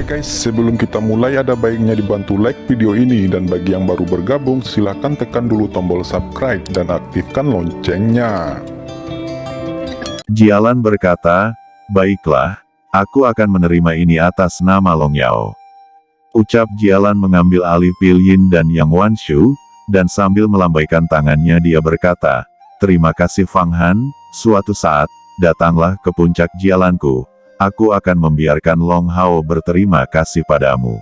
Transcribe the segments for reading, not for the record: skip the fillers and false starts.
guys, sebelum kita mulai ada baiknya dibantu like video ini, dan bagi yang baru bergabung silahkan tekan dulu tombol subscribe dan aktifkan loncengnya. Jialan berkata, "Baiklah, aku akan menerima ini atas nama Long Yao." Ucap Jialan mengambil alih Pilyin dan Yang Wanshu, dan sambil melambaikan tangannya dia berkata, "Terima kasih Fang Han, suatu saat, datanglah ke puncak Jialanku. Aku akan membiarkan Long Hao berterima kasih padamu."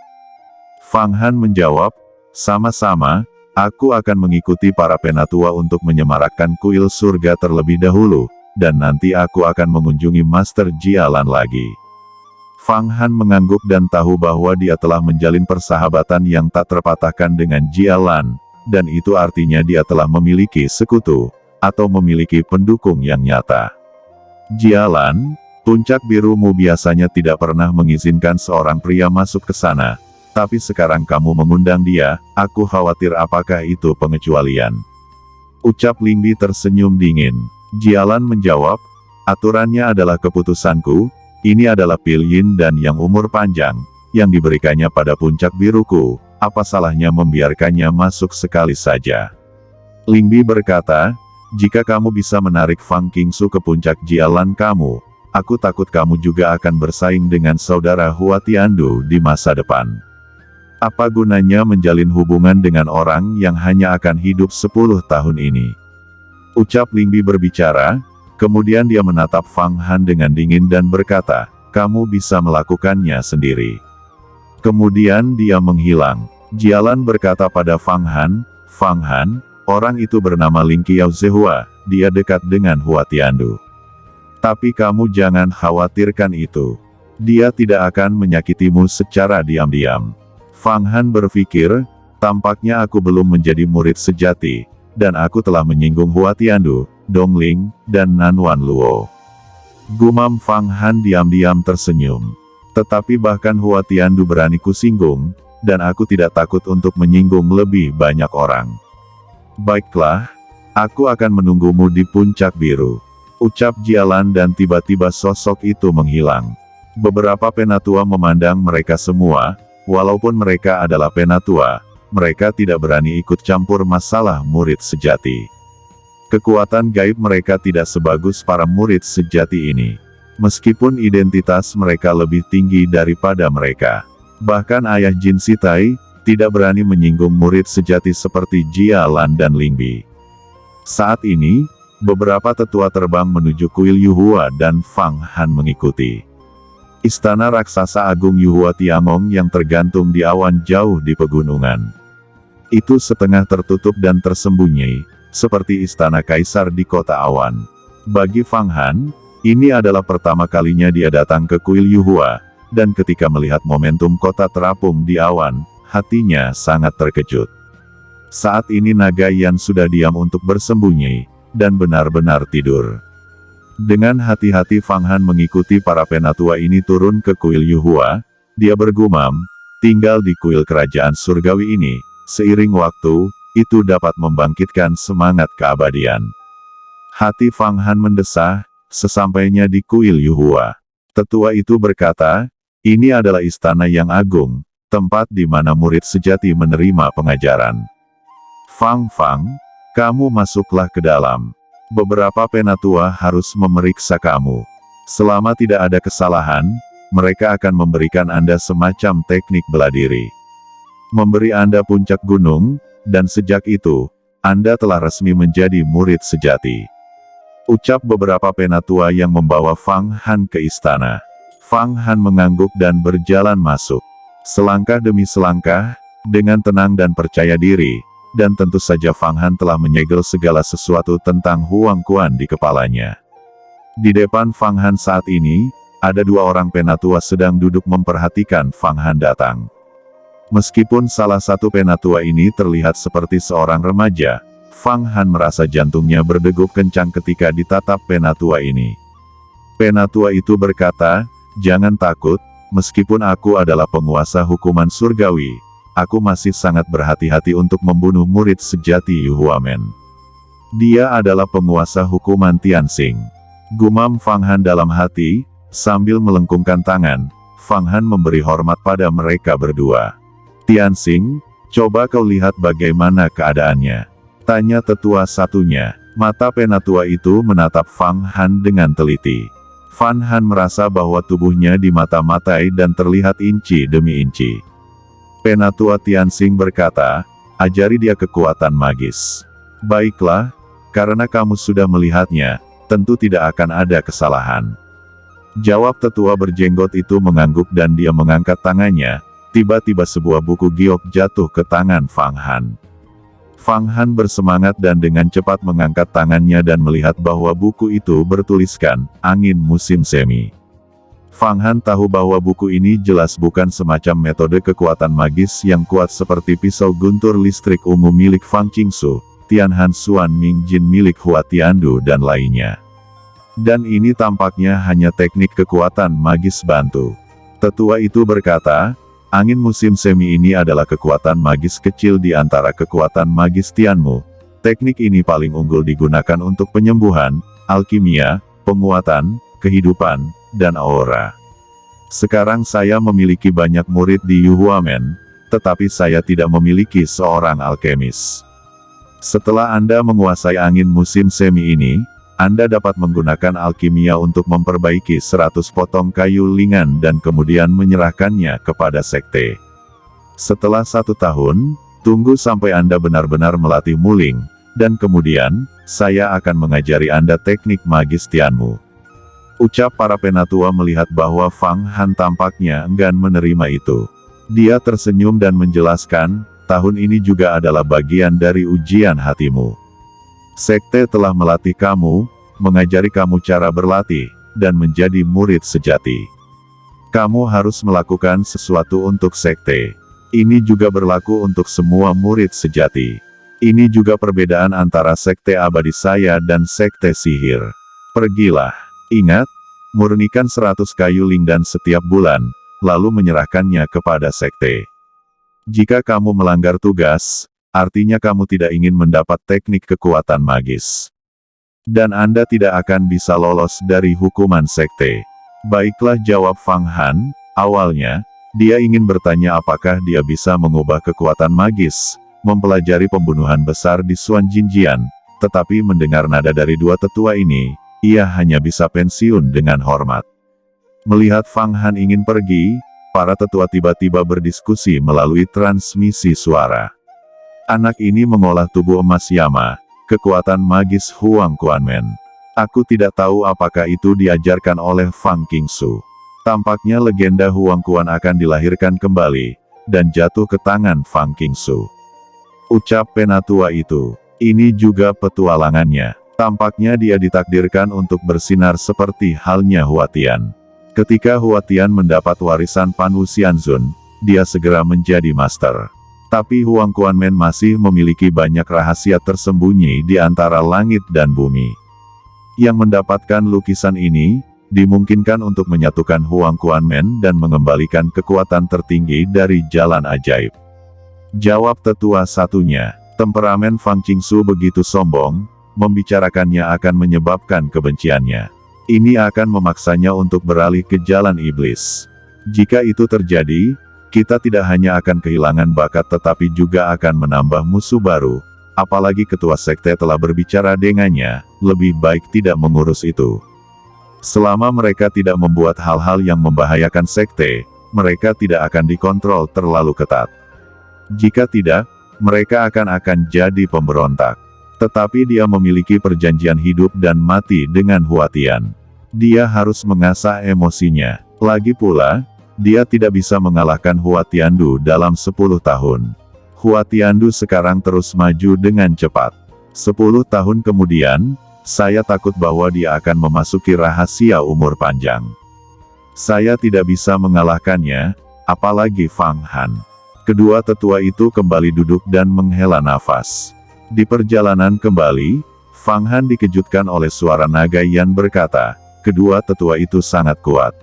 Fang Han menjawab, "Sama-sama, aku akan mengikuti para penatua untuk menyemarakkan kuil surga terlebih dahulu, dan nanti aku akan mengunjungi Master Jialan lagi." Fang Han mengangguk dan tahu bahwa dia telah menjalin persahabatan yang tak terpatahkan dengan Jialan, dan itu artinya dia telah memiliki sekutu, atau memiliki pendukung yang nyata. "Jialan, puncak birumu biasanya tidak pernah mengizinkan seorang pria masuk ke sana, tapi sekarang kamu mengundang dia, aku khawatir apakah itu pengecualian?" Ucap Lingbi tersenyum dingin. Jialan menjawab, "Aturannya adalah keputusanku, ini adalah Pilyin dan yang umur panjang, yang diberikannya pada puncak biruku, apa salahnya membiarkannya masuk sekali saja?" Lingbi berkata, "Jika kamu bisa menarik Fang Qingsu ke puncak Jialan kamu, aku takut kamu juga akan bersaing dengan saudara Hua Tiandu di masa depan. Apa gunanya menjalin hubungan dengan orang yang hanya akan hidup 10 tahun ini?" Ucap Lingbi berbicara, kemudian dia menatap Fang Han dengan dingin dan berkata, "Kamu bisa melakukannya sendiri." Kemudian dia menghilang. Jialan berkata pada Fang Han, "Fang Han, orang itu bernama Ling Qiao Zehua, dia dekat dengan Hua Tiandu. Tapi kamu jangan khawatirkan itu. Dia tidak akan menyakitimu secara diam-diam." Fang Han berpikir, tampaknya aku belum menjadi murid sejati, dan aku telah menyinggung Hua Tiandu, Dong Ling, dan Nan Wan Luo. Gumam Fang Han diam-diam tersenyum. Tetapi bahkan Hua Tiandu berani kusinggung, dan aku tidak takut untuk menyinggung lebih banyak orang. "Baiklah, aku akan menunggumu di puncak biru." Ucap Jialan dan tiba-tiba sosok itu menghilang. Beberapa penatua memandang mereka semua, walaupun mereka adalah penatua, mereka tidak berani ikut campur masalah murid sejati. Kekuatan gaib mereka tidak sebagus para murid sejati ini. Meskipun identitas mereka lebih tinggi daripada mereka. Bahkan ayah Jin Sitai, tidak berani menyinggung murid sejati seperti Jialan dan Lingbi. Saat ini, beberapa tetua terbang menuju kuil Yuhua dan Fang Han mengikuti. Istana raksasa agung Yuhua Tiangong yang tergantung di awan jauh di pegunungan. Itu setengah tertutup dan tersembunyi, seperti istana kaisar di kota awan. Bagi Fang Han, ini adalah pertama kalinya dia datang ke kuil Yuhua, dan ketika melihat momentum kota terapung di awan, hatinya sangat terkejut. Saat ini naga Yan sudah diam untuk bersembunyi, dan benar-benar tidur. Dengan hati-hati Fang Han mengikuti para penatua ini turun ke kuil Yuhua. Dia bergumam, tinggal di kuil kerajaan surgawi ini, seiring waktu, itu dapat membangkitkan semangat keabadian. Hati Fang Han mendesah, sesampainya di kuil Yuhua. Tetua itu berkata, "Ini adalah istana yang agung, tempat di mana murid sejati menerima pengajaran. Fang, kamu masuklah ke dalam. Beberapa penatua harus memeriksa kamu. Selama tidak ada kesalahan, mereka akan memberikan Anda semacam teknik bela diri. Memberi Anda puncak gunung, dan sejak itu, Anda telah resmi menjadi murid sejati." Ucap beberapa penatua yang membawa Fang Han ke istana. Fang Han mengangguk dan berjalan masuk. Selangkah demi selangkah, dengan tenang dan percaya diri, dan tentu saja Fang Han telah menyegel segala sesuatu tentang Huang Quan di kepalanya. Di depan Fang Han saat ini, ada dua orang penatua sedang duduk memperhatikan Fang Han datang. Meskipun salah satu penatua ini terlihat seperti seorang remaja, Fang Han merasa jantungnya berdegup kencang ketika ditatap penatua ini. Penatua itu berkata, "Jangan takut, meskipun aku adalah penguasa hukuman surgawi, aku masih sangat berhati-hati untuk membunuh murid sejati Yuhuamen. Dia adalah penguasa hukuman Tianxing." Gumam Fang Han dalam hati, sambil melengkungkan tangan. Fang Han memberi hormat pada mereka berdua. "Tianxing, coba kau lihat bagaimana keadaannya," tanya tetua satunya. Mata penatua itu menatap Fang Han dengan teliti. Fang Han merasa bahwa tubuhnya dimata-matai dan terlihat inci demi inci. Penatua Tianxing berkata, "Ajari dia kekuatan magis." "Baiklah, karena kamu sudah melihatnya, tentu tidak akan ada kesalahan," jawab tetua berjenggot itu mengangguk dan dia mengangkat tangannya. Tiba-tiba sebuah buku giok jatuh ke tangan Fang Han. Fang Han bersemangat dan dengan cepat mengangkat tangannya dan melihat bahwa buku itu bertuliskan, "Angin Musim Semi." Fang Han tahu bahwa buku ini jelas bukan semacam metode kekuatan magis yang kuat seperti pisau guntur listrik ungu milik Fang Qingsu, Tianhan Xuan Ming Jin milik Hua Tiandu dan lainnya. Dan ini tampaknya hanya teknik kekuatan magis bantu. Tetua itu berkata, "Angin musim semi ini adalah kekuatan magis kecil di antara kekuatan magis Tianmu. Teknik ini paling unggul digunakan untuk penyembuhan, alkimia, penguatan, kehidupan, dan aura. Sekarang saya memiliki banyak murid di Yuhuamen, tetapi saya tidak memiliki seorang alkemis. Setelah Anda menguasai angin musim semi ini, Anda dapat menggunakan alkimia untuk memperbaiki 100 potong kayu lingan dan kemudian menyerahkannya kepada sekte. Setelah 1 tahun, tunggu sampai Anda benar-benar melatih muling, dan kemudian, saya akan mengajari Anda teknik magis Tianmu." Ucap para penatua melihat bahwa Fang Han tampaknya enggan menerima itu. Dia tersenyum dan menjelaskan, "Tahun ini juga adalah bagian dari ujian hatimu. Sekte telah melatih kamu, mengajari kamu cara berlatih, dan menjadi murid sejati. Kamu harus melakukan sesuatu untuk sekte. Ini juga berlaku untuk semua murid sejati. Ini juga perbedaan antara sekte abadi saya dan sekte sihir. Pergilah. Ingat, murnikan 100 kayu lindan setiap bulan, lalu menyerahkannya kepada sekte. Jika kamu melanggar tugas, artinya kamu tidak ingin mendapat teknik kekuatan magis. Dan Anda tidak akan bisa lolos dari hukuman sekte." "Baiklah," jawab Fang Han. Awalnya, dia ingin bertanya apakah dia bisa mengubah kekuatan magis, mempelajari pembunuhan besar di Xuan Jinjian, tetapi mendengar nada dari dua tetua ini, ia hanya bisa pensiun dengan hormat. Melihat Fang Han ingin pergi, para tetua tiba-tiba berdiskusi melalui transmisi suara. "Anak ini mengolah tubuh emas Yama, kekuatan magis Huang Kuanmen. Aku tidak tahu apakah itu diajarkan oleh Fang Qingsu. Tampaknya legenda Huang Kuan akan dilahirkan kembali, dan jatuh ke tangan Fang Qingsu," ucap penatua itu. "Ini juga petualangannya. Tampaknya dia ditakdirkan untuk bersinar seperti halnya Hua Tian. Ketika Hua Tian mendapat warisan Pan Wuxianzun, dia segera menjadi master. Tapi Huang Kuanmen masih memiliki banyak rahasia tersembunyi di antara langit dan bumi. Yang mendapatkan lukisan ini, dimungkinkan untuk menyatukan Huang Kuanmen dan mengembalikan kekuatan tertinggi dari jalan ajaib," jawab tetua satunya. Temperamen Fang Qingsu begitu sombong, membicarakannya akan menyebabkan kebenciannya. Ini akan memaksanya untuk beralih ke jalan iblis. Jika itu terjadi, kita tidak hanya akan kehilangan bakat tetapi juga akan menambah musuh baru. Apalagi ketua sekte telah berbicara dengannya, lebih baik tidak mengurus itu. Selama mereka tidak membuat hal-hal yang membahayakan sekte, mereka tidak akan dikontrol terlalu ketat. Jika tidak, mereka akan jadi pemberontak. Tetapi dia memiliki perjanjian hidup dan mati dengan Hua Tian. Dia harus mengasah emosinya. Lagi pula, dia tidak bisa mengalahkan Hua Tiandu dalam 10 tahun. Hua Tiandu sekarang terus maju dengan cepat. 10 tahun kemudian, saya takut bahwa dia akan memasuki rahasia umur panjang. Saya tidak bisa mengalahkannya, apalagi Fang Han. Kedua tetua itu kembali duduk dan menghela nafas. Di perjalanan kembali, Fang Han dikejutkan oleh suara naga Yan berkata, "Kedua tetua itu sangat kuat.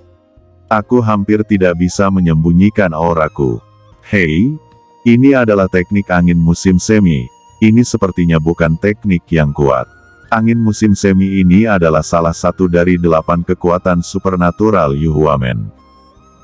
Aku hampir tidak bisa menyembunyikan auraku. Hei, ini adalah teknik angin musim semi. Ini sepertinya bukan teknik yang kuat. Angin musim semi ini adalah salah satu dari 8 kekuatan supernatural Yuhuamen.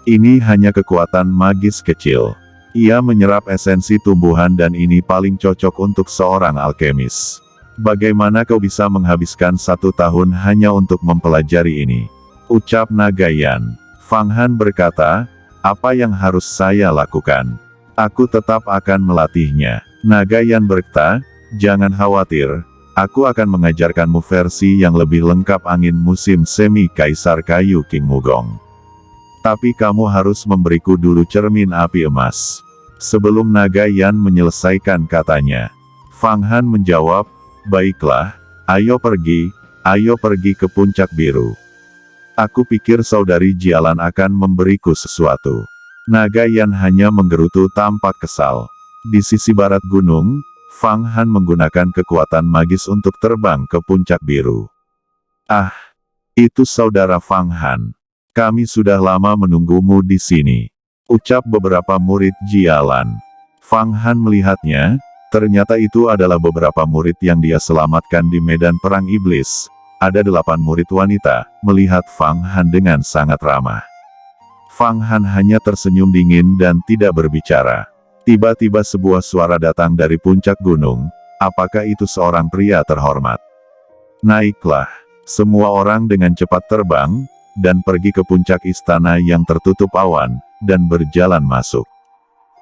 Ini hanya kekuatan magis kecil. Ia menyerap esensi tumbuhan dan ini paling cocok untuk seorang alkemis. Bagaimana kau bisa menghabiskan 1 tahun hanya untuk mempelajari ini? Ucap Nagayan. Fang Han berkata, apa yang harus saya lakukan? Aku tetap akan melatihnya. Nagayan berkata, jangan khawatir, aku akan mengajarkanmu versi yang lebih lengkap angin musim semi Kaisar Kayu King Mugong. Tapi kamu harus memberiku dulu cermin api emas. Sebelum Nagayan menyelesaikan katanya, Fang Han menjawab, baiklah, ayo pergi ke puncak biru. Aku pikir saudari Jialan akan memberiku sesuatu. Nagayan hanya menggerutu tampak kesal. Di sisi barat gunung, Fang Han menggunakan kekuatan magis untuk terbang ke puncak biru. Ah, itu saudara Fang Han. Kami sudah lama menunggumu di sini. Ucap beberapa murid Jialan. Fang Han melihatnya, ternyata itu adalah beberapa murid yang dia selamatkan di medan perang iblis. Ada 8 murid wanita, melihat Fang Han dengan sangat ramah. Fang Han hanya tersenyum dingin dan tidak berbicara. Tiba-tiba sebuah suara datang dari puncak gunung. Apakah itu seorang pria terhormat? Naiklah. Semua orang dengan cepat terbang, dan pergi ke puncak istana yang tertutup awan, dan berjalan masuk.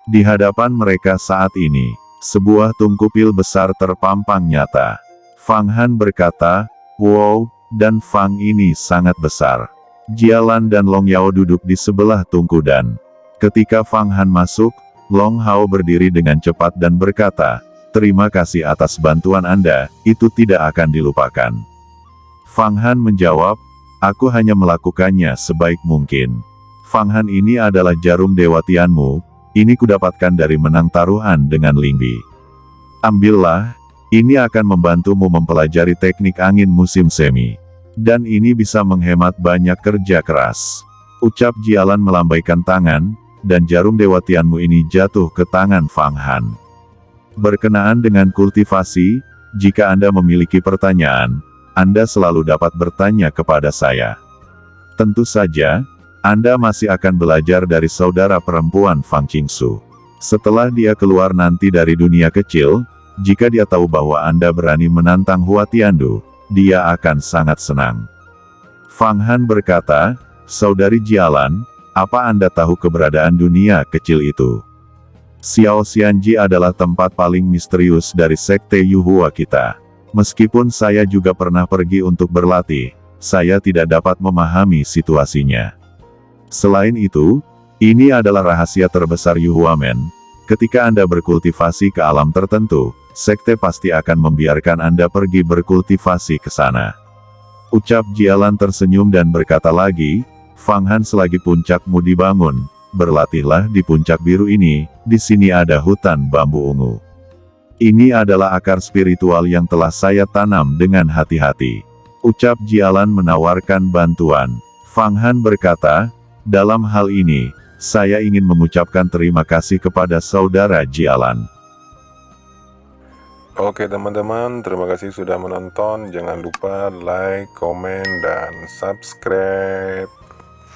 Di hadapan mereka saat ini, sebuah tungku pil besar terpampang nyata. Fang Han berkata, wow, dan Fang ini sangat besar. Jialan dan Long Yao duduk di sebelah tungku dan ketika Fang Han masuk, Long Hao berdiri dengan cepat dan berkata, terima kasih atas bantuan Anda, itu tidak akan dilupakan. Fang Han menjawab, aku hanya melakukannya sebaik mungkin. Fang Han ini adalah jarum dewa Tianmu, ini kudapatkan dari menang taruhan dengan Lingbi. Ambillah, ini akan membantumu mempelajari teknik angin musim semi. Dan ini bisa menghemat banyak kerja keras. Ucap Jialan melambaikan tangan, dan jarum dewa Tianmu ini jatuh ke tangan Fang Han. Berkenaan dengan kultivasi, jika Anda memiliki pertanyaan, Anda selalu dapat bertanya kepada saya. Tentu saja, Anda masih akan belajar dari saudara perempuan Fang Qingsu. Setelah dia keluar nanti dari dunia kecil, jika dia tahu bahwa Anda berani menantang Hua Tiandu, dia akan sangat senang. Fang Han berkata, saudari Jialan, apa Anda tahu keberadaan dunia kecil itu? Xiao Xianji adalah tempat paling misterius dari sekte Yuhua kita. Meskipun saya juga pernah pergi untuk berlatih, saya tidak dapat memahami situasinya. Selain itu, ini adalah rahasia terbesar Yuhua Men. Ketika Anda berkultivasi ke alam tertentu, sekte pasti akan membiarkan Anda pergi berkultivasi ke sana. Ucap Jialan tersenyum dan berkata lagi, Fang Han selagi puncakmu dibangun, berlatihlah di puncak biru ini, di sini ada hutan bambu ungu. Ini adalah akar spiritual yang telah saya tanam dengan hati-hati. Ucap Jialan menawarkan bantuan. Fang Han berkata, dalam hal ini, saya ingin mengucapkan terima kasih kepada saudara Jialan. Oke teman-teman, terima kasih sudah menonton. Jangan lupa like, komen, dan subscribe.